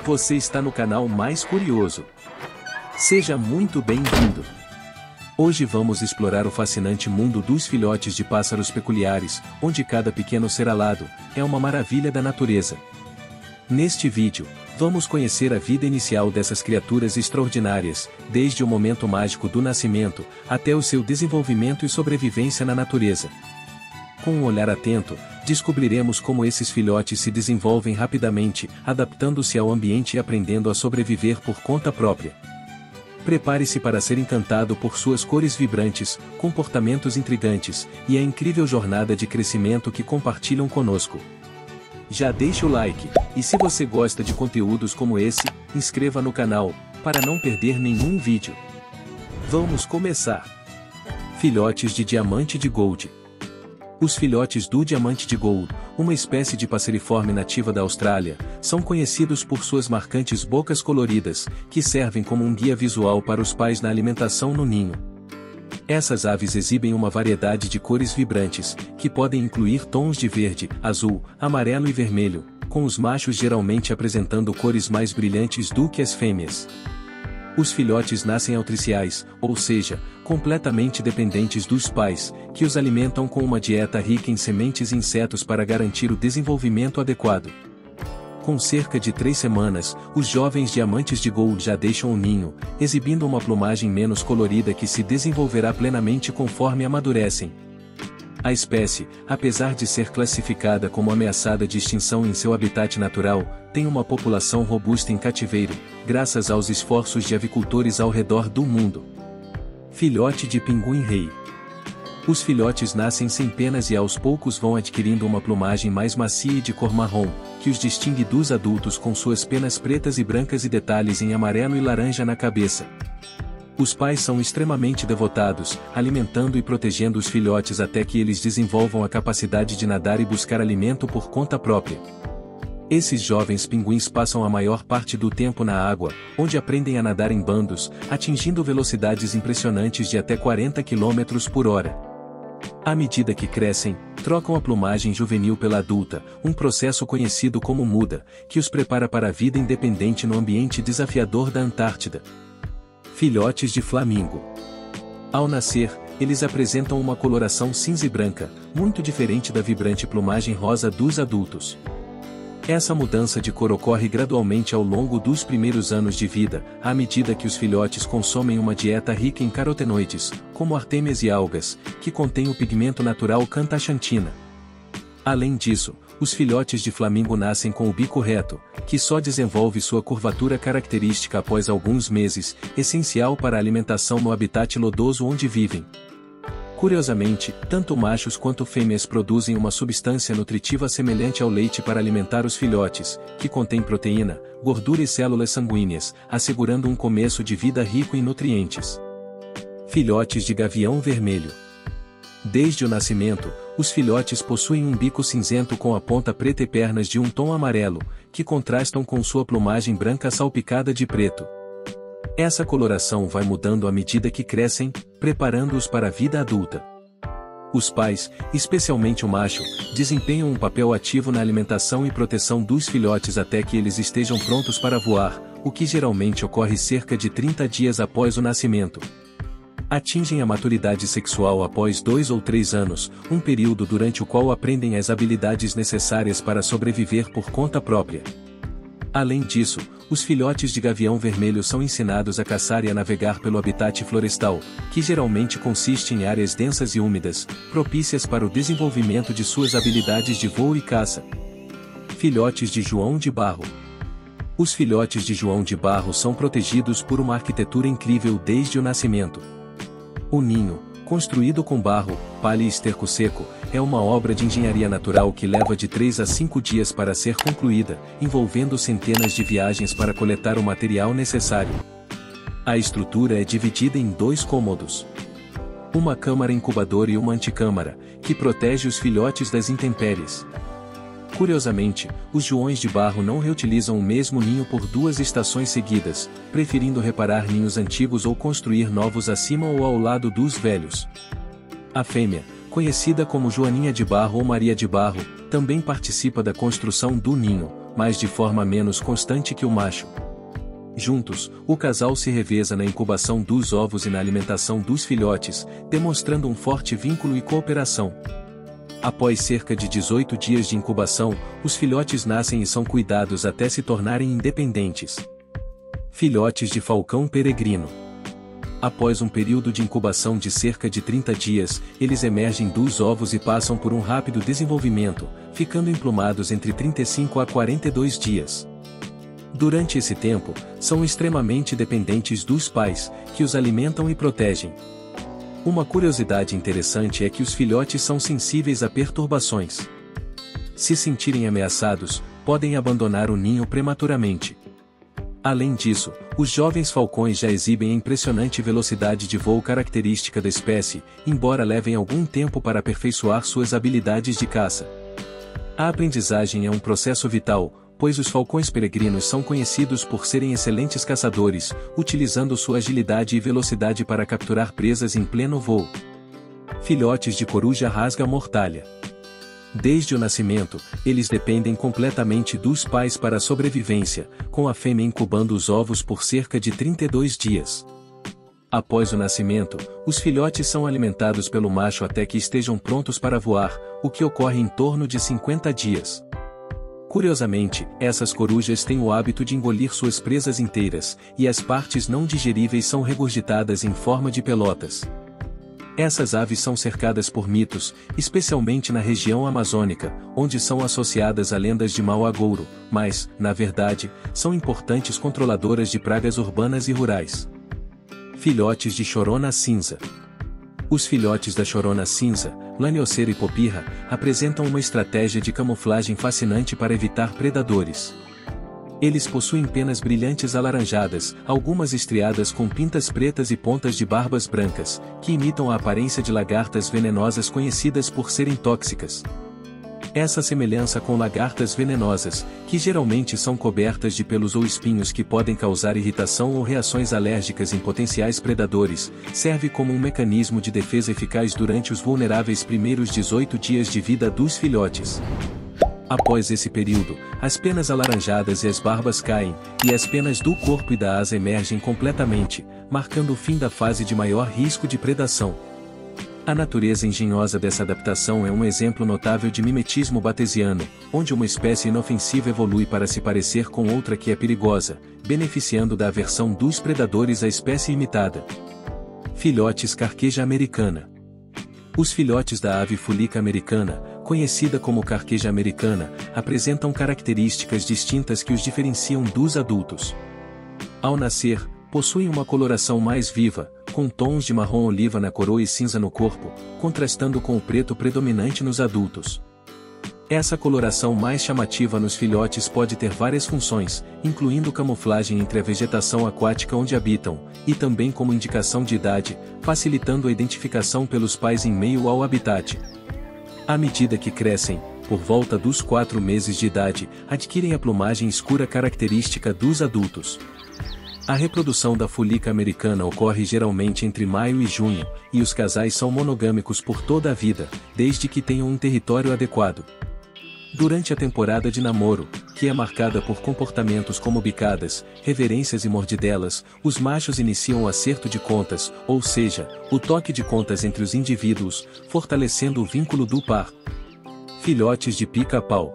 Você está no canal mais curioso. Seja muito bem-vindo. Hoje vamos explorar o fascinante mundo dos filhotes de pássaros peculiares, onde cada pequeno ser alado é uma maravilha da natureza. Neste vídeo, vamos conhecer a vida inicial dessas criaturas extraordinárias, desde o momento mágico do nascimento, até o seu desenvolvimento e sobrevivência na natureza. Com um olhar atento, descobriremos como esses filhotes se desenvolvem rapidamente, adaptando-se ao ambiente e aprendendo a sobreviver por conta própria. Prepare-se para ser encantado por suas cores vibrantes, comportamentos intrigantes, e a incrível jornada de crescimento que compartilham conosco. Já deixe o like, e se você gosta de conteúdos como esse, inscreva no canal, para não perder nenhum vídeo. Vamos começar! Filhotes de diamante de Gold. Os filhotes do diamante de Gold, uma espécie de passeriforme nativa da Austrália, são conhecidos por suas marcantes bocas coloridas, que servem como um guia visual para os pais na alimentação no ninho. Essas aves exibem uma variedade de cores vibrantes, que podem incluir tons de verde, azul, amarelo e vermelho, com os machos geralmente apresentando cores mais brilhantes do que as fêmeas. Os filhotes nascem altriciais, ou seja, completamente dependentes dos pais, que os alimentam com uma dieta rica em sementes e insetos para garantir o desenvolvimento adequado. Com cerca de 3 semanas, os jovens diamantes de Gold já deixam o ninho, exibindo uma plumagem menos colorida que se desenvolverá plenamente conforme amadurecem. A espécie, apesar de ser classificada como ameaçada de extinção em seu habitat natural, tem uma população robusta em cativeiro, graças aos esforços de avicultores ao redor do mundo. Filhote de pinguim-rei. Os filhotes nascem sem penas e aos poucos vão adquirindo uma plumagem mais macia e de cor marrom, que os distingue dos adultos com suas penas pretas e brancas e detalhes em amarelo e laranja na cabeça. Os pais são extremamente devotados, alimentando e protegendo os filhotes até que eles desenvolvam a capacidade de nadar e buscar alimento por conta própria. Esses jovens pinguins passam a maior parte do tempo na água, onde aprendem a nadar em bandos, atingindo velocidades impressionantes de até 40 km por hora. À medida que crescem, trocam a plumagem juvenil pela adulta, um processo conhecido como muda, que os prepara para a vida independente no ambiente desafiador da Antártida. Filhotes de flamingo. Ao nascer, eles apresentam uma coloração cinza e branca, muito diferente da vibrante plumagem rosa dos adultos. Essa mudança de cor ocorre gradualmente ao longo dos primeiros anos de vida, à medida que os filhotes consomem uma dieta rica em carotenoides, como artêmias e algas, que contém o pigmento natural cantaxantina. Além disso, os filhotes de flamingo nascem com o bico reto, que só desenvolve sua curvatura característica após alguns meses, essencial para a alimentação no habitat lodoso onde vivem. Curiosamente, tanto machos quanto fêmeas produzem uma substância nutritiva semelhante ao leite para alimentar os filhotes, que contém proteína, gordura e células sanguíneas, assegurando um começo de vida rico em nutrientes. Filhotes de gavião vermelho. Desde o nascimento, os filhotes possuem um bico cinzento com a ponta preta e pernas de um tom amarelo, que contrastam com sua plumagem branca salpicada de preto. Essa coloração vai mudando à medida que crescem, preparando-os para a vida adulta. Os pais, especialmente o macho, desempenham um papel ativo na alimentação e proteção dos filhotes até que eles estejam prontos para voar, o que geralmente ocorre cerca de 30 dias após o nascimento. Atingem a maturidade sexual após 2 ou 3 anos, um período durante o qual aprendem as habilidades necessárias para sobreviver por conta própria. Além disso, os filhotes de gavião vermelho são ensinados a caçar e a navegar pelo habitat florestal, que geralmente consiste em áreas densas e úmidas, propícias para o desenvolvimento de suas habilidades de voo e caça. Filhotes de João de Barro. Os filhotes de João de Barro são protegidos por uma arquitetura incrível desde o nascimento. O ninho, construído com barro, palha e esterco seco, é uma obra de engenharia natural que leva de 3 a 5 dias para ser concluída, envolvendo centenas de viagens para coletar o material necessário. A estrutura é dividida em 2 cômodos. Uma câmara incubadora e uma antecâmara, que protege os filhotes das intempéries. Curiosamente, os joões de barro não reutilizam o mesmo ninho por 2 estações seguidas, preferindo reparar ninhos antigos ou construir novos acima ou ao lado dos velhos. A fêmea, conhecida como Joaninha de Barro ou Maria de Barro, também participa da construção do ninho, mas de forma menos constante que o macho. Juntos, o casal se reveza na incubação dos ovos e na alimentação dos filhotes, demonstrando um forte vínculo e cooperação. Após cerca de 18 dias de incubação, os filhotes nascem e são cuidados até se tornarem independentes. Filhotes de falcão peregrino. Após um período de incubação de cerca de 30 dias, eles emergem dos ovos e passam por um rápido desenvolvimento, ficando emplumados entre 35 a 42 dias. Durante esse tempo, são extremamente dependentes dos pais, que os alimentam e protegem. Uma curiosidade interessante é que os filhotes são sensíveis a perturbações. Se sentirem ameaçados, podem abandonar o ninho prematuramente. Além disso, os jovens falcões já exibem a impressionante velocidade de voo característica da espécie, embora levem algum tempo para aperfeiçoar suas habilidades de caça. A aprendizagem é um processo vital, pois os falcões peregrinos são conhecidos por serem excelentes caçadores, utilizando sua agilidade e velocidade para capturar presas em pleno voo. Filhotes de coruja rasga-mortalha. Desde o nascimento, eles dependem completamente dos pais para a sobrevivência, com a fêmea incubando os ovos por cerca de 32 dias. Após o nascimento, os filhotes são alimentados pelo macho até que estejam prontos para voar, o que ocorre em torno de 50 dias. Curiosamente, essas corujas têm o hábito de engolir suas presas inteiras, e as partes não digeríveis são regurgitadas em forma de pelotas. Essas aves são cercadas por mitos, especialmente na região amazônica, onde são associadas a lendas de mau agouro, mas, na verdade, são importantes controladoras de pragas urbanas e rurais. Filhotes de chorona cinza. Os filhotes da chorona cinza, Laniocera hipopirra, apresentam uma estratégia de camuflagem fascinante para evitar predadores. Eles possuem penas brilhantes alaranjadas, algumas estriadas com pintas pretas e pontas de barbas brancas, que imitam a aparência de lagartas venenosas conhecidas por serem tóxicas. Essa semelhança com lagartas venenosas, que geralmente são cobertas de pelos ou espinhos que podem causar irritação ou reações alérgicas em potenciais predadores, serve como um mecanismo de defesa eficaz durante os vulneráveis primeiros 18 dias de vida dos filhotes. Após esse período, as penas alaranjadas e as barbas caem, e as penas do corpo e da asa emergem completamente, marcando o fim da fase de maior risco de predação. A natureza engenhosa dessa adaptação é um exemplo notável de mimetismo batesiano, onde uma espécie inofensiva evolui para se parecer com outra que é perigosa, beneficiando da aversão dos predadores à espécie imitada. Filhotes carqueja americana. Os filhotes da ave fulica americana, conhecida como carqueja americana, apresentam características distintas que os diferenciam dos adultos. Ao nascer, possuem uma coloração mais viva, com tons de marrom-oliva na coroa e cinza no corpo, contrastando com o preto predominante nos adultos. Essa coloração mais chamativa nos filhotes pode ter várias funções, incluindo camuflagem entre a vegetação aquática onde habitam, e também como indicação de idade, facilitando a identificação pelos pais em meio ao habitat. À medida que crescem, por volta dos 4 meses de idade, adquirem a plumagem escura característica dos adultos. A reprodução da fulica americana ocorre geralmente entre maio e junho, e os casais são monogâmicos por toda a vida, desde que tenham um território adequado. Durante a temporada de namoro, que é marcada por comportamentos como bicadas, reverências e mordidelas, os machos iniciam o acerto de contas, ou seja, o toque de contas entre os indivíduos, fortalecendo o vínculo do par. Filhotes de pica-pau.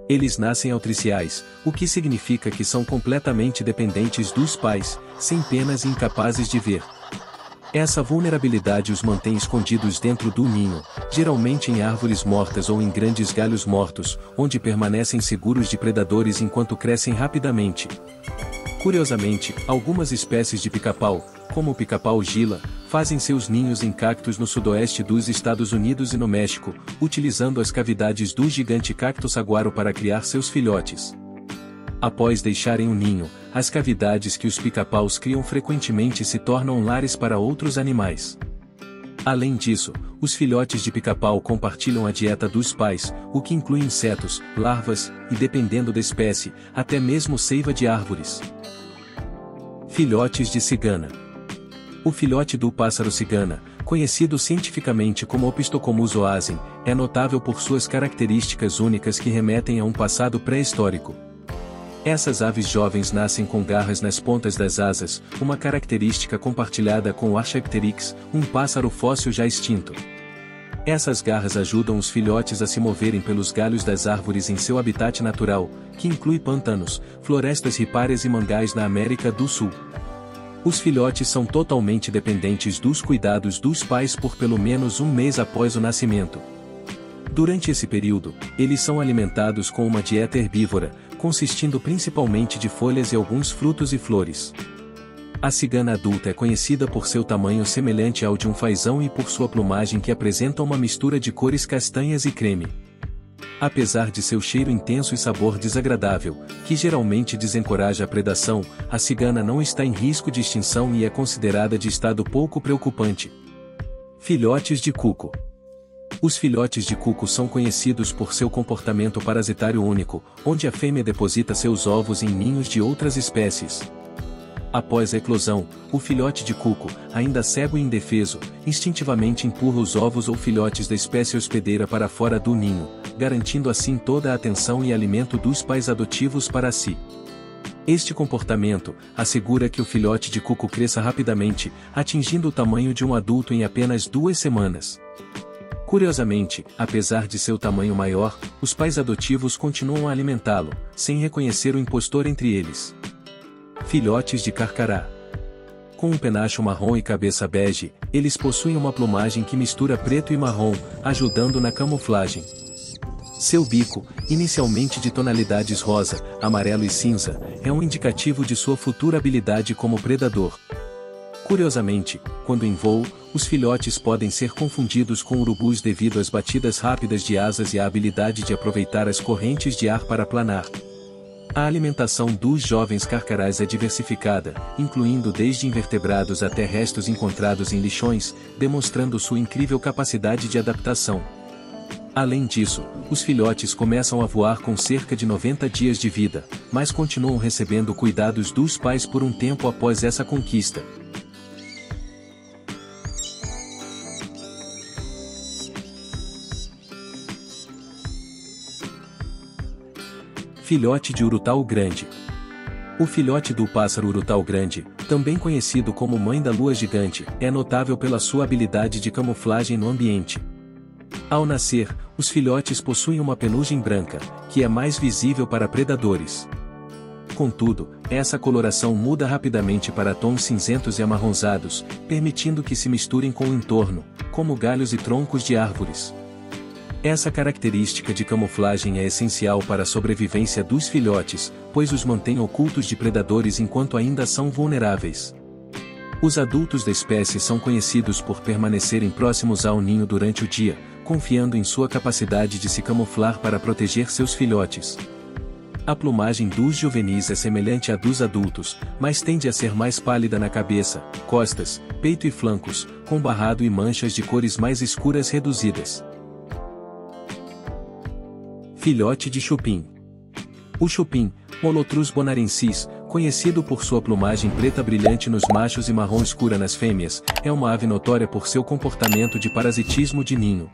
Eles nascem altriciais, o que significa que são completamente dependentes dos pais, sem penas e incapazes de ver. Essa vulnerabilidade os mantém escondidos dentro do ninho, geralmente em árvores mortas ou em grandes galhos mortos, onde permanecem seguros de predadores enquanto crescem rapidamente. Curiosamente, algumas espécies de pica-pau, como o pica-pau gila, fazem seus ninhos em cactos no sudoeste dos Estados Unidos e no México, utilizando as cavidades do gigante cacto saguaro para criar seus filhotes. Após deixarem o ninho, as cavidades que os pica-paus criam frequentemente se tornam lares para outros animais. Além disso, os filhotes de pica-pau compartilham a dieta dos pais, o que inclui insetos, larvas, e dependendo da espécie, até mesmo seiva de árvores. Filhotes de cigana. O filhote do pássaro cigana, Conhecido cientificamente como Opisthocomus oasem, é notável por suas características únicas que remetem a um passado pré-histórico. Essas aves jovens nascem com garras nas pontas das asas, uma característica compartilhada com o Archaeopteryx, um pássaro fóssil já extinto. Essas garras ajudam os filhotes a se moverem pelos galhos das árvores em seu habitat natural, que inclui pantanos, florestas ripárias e mangais na América do Sul. Os filhotes são totalmente dependentes dos cuidados dos pais por pelo menos um mês após o nascimento. Durante esse período, eles são alimentados com uma dieta herbívora, consistindo principalmente de folhas e alguns frutos e flores. A cigana adulta é conhecida por seu tamanho semelhante ao de um fazão e por sua plumagem que apresenta uma mistura de cores castanhas e creme. Apesar de seu cheiro intenso e sabor desagradável, que geralmente desencoraja a predação, a cigana não está em risco de extinção e é considerada de estado pouco preocupante. Filhotes de cuco. Os filhotes de cuco são conhecidos por seu comportamento parasitário único, onde a fêmea deposita seus ovos em ninhos de outras espécies. Após a eclosão, o filhote de cuco, ainda cego e indefeso, instintivamente empurra os ovos ou filhotes da espécie hospedeira para fora do ninho, garantindo assim toda a atenção e alimento dos pais adotivos para si. Este comportamento assegura que o filhote de cuco cresça rapidamente, atingindo o tamanho de um adulto em apenas 2 semanas. Curiosamente, apesar de seu tamanho maior, os pais adotivos continuam a alimentá-lo, sem reconhecer o impostor entre eles. Filhotes de carcará. Com um penacho marrom e cabeça bege, eles possuem uma plumagem que mistura preto e marrom, ajudando na camuflagem. Seu bico, inicialmente de tonalidades rosa, amarelo e cinza, é um indicativo de sua futura habilidade como predador. Curiosamente, quando em voo, os filhotes podem ser confundidos com urubus devido às batidas rápidas de asas e à habilidade de aproveitar as correntes de ar para planar. A alimentação dos jovens carcarás é diversificada, incluindo desde invertebrados até restos encontrados em lixões, demonstrando sua incrível capacidade de adaptação. Além disso, os filhotes começam a voar com cerca de 90 dias de vida, mas continuam recebendo cuidados dos pais por um tempo após essa conquista. Filhote de urutau grande. O filhote do pássaro urutau grande, também conhecido como mãe da lua gigante, é notável pela sua habilidade de camuflagem no ambiente. Ao nascer, os filhotes possuem uma penugem branca, que é mais visível para predadores. Contudo, essa coloração muda rapidamente para tons cinzentos e amarronzados, permitindo que se misturem com o entorno, como galhos e troncos de árvores. Essa característica de camuflagem é essencial para a sobrevivência dos filhotes, pois os mantém ocultos de predadores enquanto ainda são vulneráveis. Os adultos da espécie são conhecidos por permanecerem próximos ao ninho durante o dia, confiando em sua capacidade de se camuflar para proteger seus filhotes. A plumagem dos juvenis é semelhante à dos adultos, mas tende a ser mais pálida na cabeça, costas, peito e flancos, com barrado e manchas de cores mais escuras reduzidas. Filhote de chupim. O chupim, Holotrus bonarensis, conhecido por sua plumagem preta brilhante nos machos e marrom escura nas fêmeas, é uma ave notória por seu comportamento de parasitismo de ninho.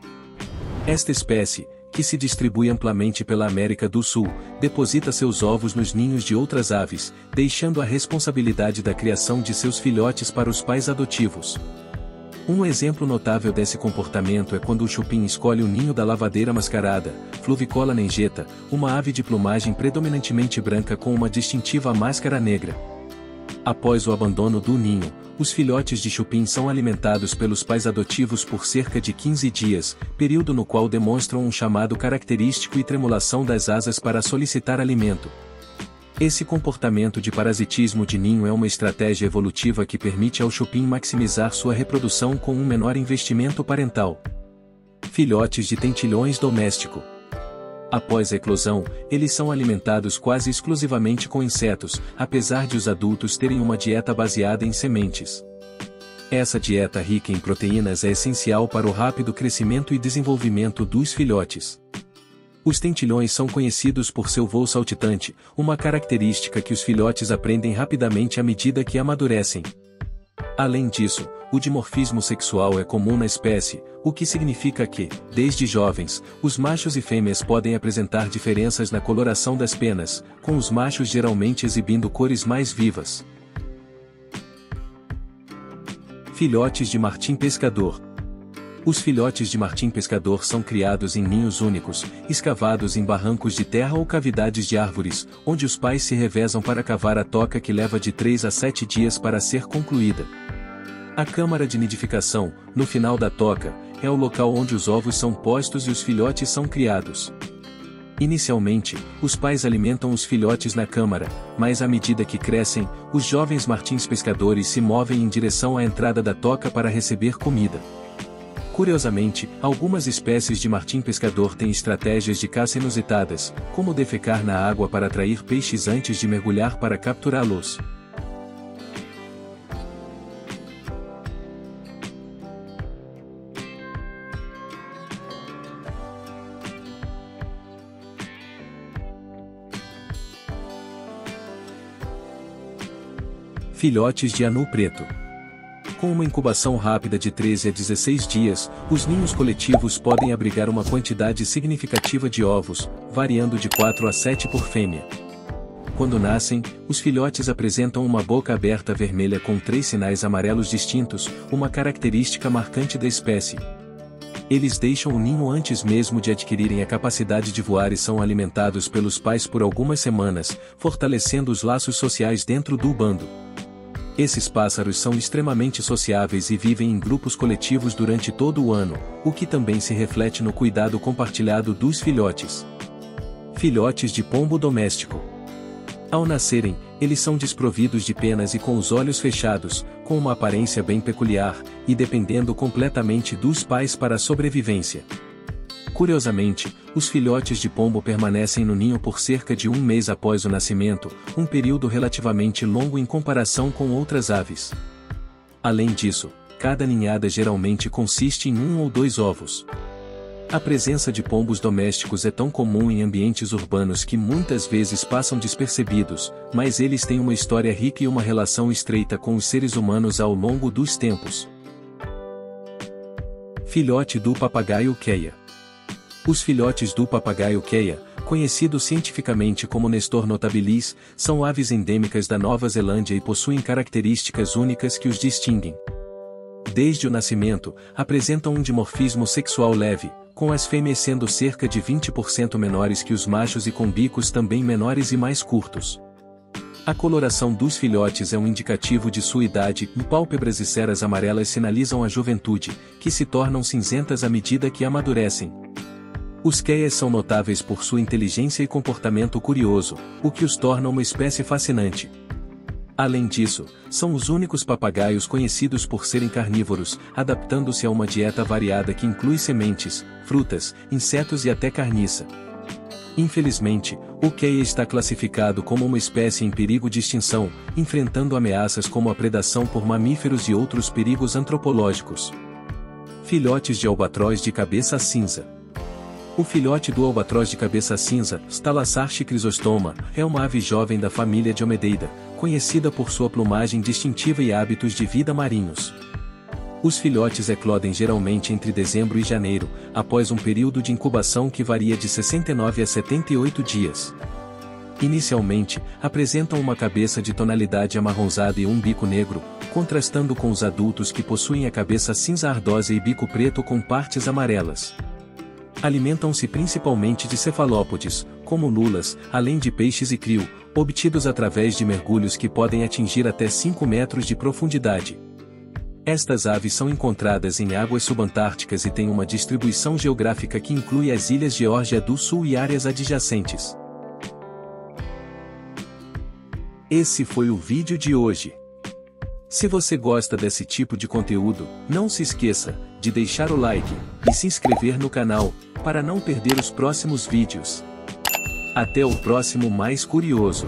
Esta espécie, que se distribui amplamente pela América do Sul, deposita seus ovos nos ninhos de outras aves, deixando a responsabilidade da criação de seus filhotes para os pais adotivos. Um exemplo notável desse comportamento é quando o chupim escolhe o ninho da lavadeira mascarada, Fluvicola nengeta, uma ave de plumagem predominantemente branca com uma distintiva máscara negra. Após o abandono do ninho, os filhotes de chupim são alimentados pelos pais adotivos por cerca de 15 dias, período no qual demonstram um chamado característico e tremulação das asas para solicitar alimento. Esse comportamento de parasitismo de ninho é uma estratégia evolutiva que permite ao chupim maximizar sua reprodução com um menor investimento parental. Filhotes de tentilhões doméstico. Após a eclosão, eles são alimentados quase exclusivamente com insetos, apesar de os adultos terem uma dieta baseada em sementes. Essa dieta rica em proteínas é essencial para o rápido crescimento e desenvolvimento dos filhotes. Os tentilhões são conhecidos por seu voo saltitante, uma característica que os filhotes aprendem rapidamente à medida que amadurecem. Além disso, o dimorfismo sexual é comum na espécie, o que significa que, desde jovens, os machos e fêmeas podem apresentar diferenças na coloração das penas, com os machos geralmente exibindo cores mais vivas. Filhotes de martim pescador. Os filhotes de martim pescador são criados em ninhos únicos, escavados em barrancos de terra ou cavidades de árvores, onde os pais se revezam para cavar a toca que leva de 3 a 7 dias para ser concluída. A câmara de nidificação, no final da toca, é o local onde os ovos são postos e os filhotes são criados. Inicialmente, os pais alimentam os filhotes na câmara, mas à medida que crescem, os jovens martins pescadores se movem em direção à entrada da toca para receber comida. Curiosamente, algumas espécies de martim pescador têm estratégias de caça inusitadas, como defecar na água para atrair peixes antes de mergulhar para capturá-los. Filhotes de anu preto. Com uma incubação rápida de 13 a 16 dias, os ninhos coletivos podem abrigar uma quantidade significativa de ovos, variando de 4 a 7 por fêmea. Quando nascem, os filhotes apresentam uma boca aberta vermelha com 3 sinais amarelos distintos, uma característica marcante da espécie. Eles deixam o ninho antes mesmo de adquirirem a capacidade de voar e são alimentados pelos pais por algumas semanas, fortalecendo os laços sociais dentro do bando. Esses pássaros são extremamente sociáveis e vivem em grupos coletivos durante todo o ano, o que também se reflete no cuidado compartilhado dos filhotes. Filhotes de pombo doméstico. Ao nascerem, eles são desprovidos de penas e com os olhos fechados, com uma aparência bem peculiar, e dependendo completamente dos pais para a sobrevivência. Curiosamente, os filhotes de pombo permanecem no ninho por cerca de 1 mês após o nascimento, um período relativamente longo em comparação com outras aves. Além disso, cada ninhada geralmente consiste em 1 ou 2 ovos. A presença de pombos domésticos é tão comum em ambientes urbanos que muitas vezes passam despercebidos, mas eles têm uma história rica e uma relação estreita com os seres humanos ao longo dos tempos. Filhote do papagaio queia. Os filhotes do papagaio queia, conhecido cientificamente como Nestor notabilis, são aves endêmicas da Nova Zelândia e possuem características únicas que os distinguem. Desde o nascimento, apresentam um dimorfismo sexual leve, com as fêmeas sendo cerca de 20% menores que os machos e com bicos também menores e mais curtos. A coloração dos filhotes é um indicativo de sua idade e pálpebras e ceras amarelas sinalizam a juventude, que se tornam cinzentas à medida que amadurecem. Os queias são notáveis por sua inteligência e comportamento curioso, o que os torna uma espécie fascinante. Além disso, são os únicos papagaios conhecidos por serem carnívoros, adaptando-se a uma dieta variada que inclui sementes, frutas, insetos e até carniça. Infelizmente, o queia está classificado como uma espécie em perigo de extinção, enfrentando ameaças como a predação por mamíferos e outros perigos antropológicos. Filhotes de albatroz de cabeça cinza. O filhote do albatroz de cabeça cinza, Thalassarche chrysostoma, é uma ave jovem da família Diomedeida, conhecida por sua plumagem distintiva e hábitos de vida marinhos. Os filhotes eclodem geralmente entre dezembro e janeiro, após um período de incubação que varia de 69 a 78 dias. Inicialmente, apresentam uma cabeça de tonalidade amarronzada e um bico negro, contrastando com os adultos que possuem a cabeça cinza ardosa e bico preto com partes amarelas. Alimentam-se principalmente de cefalópodes, como lulas, além de peixes e krill, obtidos através de mergulhos que podem atingir até 5 metros de profundidade. Estas aves são encontradas em águas subantárticas e têm uma distribuição geográfica que inclui as ilhas Geórgia do Sul e áreas adjacentes. Esse foi o vídeo de hoje. Se você gosta desse tipo de conteúdo, não se esqueça de deixar o like e se inscrever no canal, para não perder os próximos vídeos. Até o próximo Mais Curioso.